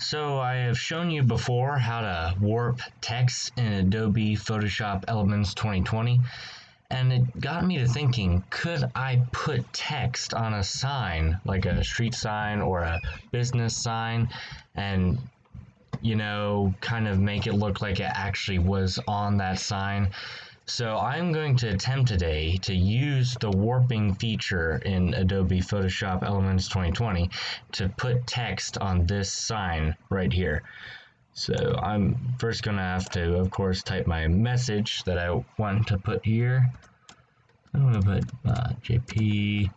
So I have shown you before how to warp text in Adobe Photoshop Elements 2020, and it got me to thinking, could I put text on a sign, like a street sign or a business sign, and kind of make it look like it actually was on that sign? So I'm going to attempt today to use the warping feature in Adobe Photoshop Elements 2020 to put text on this sign right here. So I'm first going to have to, of course, type my message that I want to put here. I'm going to put JP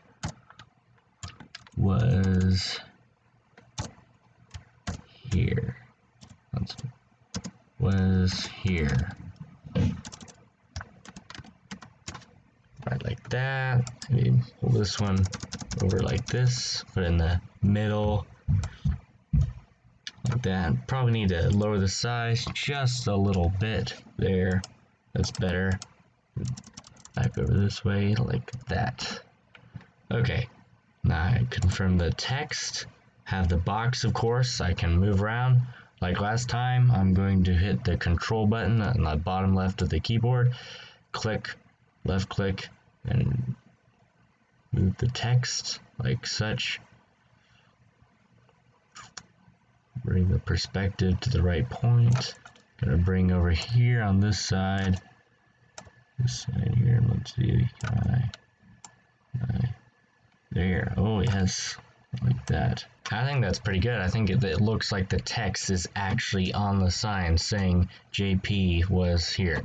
was here. Was here. Right, like that. Maybe pull this one over like this, put it in the middle, like that. Probably need to lower the size just a little bit there. That's better. Back over this way, like that. Okay, now I confirm the text. Have the box, of course, I can move around. Like last time, I'm going to hit the control button on the bottom left of the keyboard, click, left click, and move the text like such. Bring the perspective to the right point. Gonna bring over here on this side here. Let's see, there. Oh yes, like that. I think that's pretty good. I think it looks like the text is actually on the sign saying JP was here.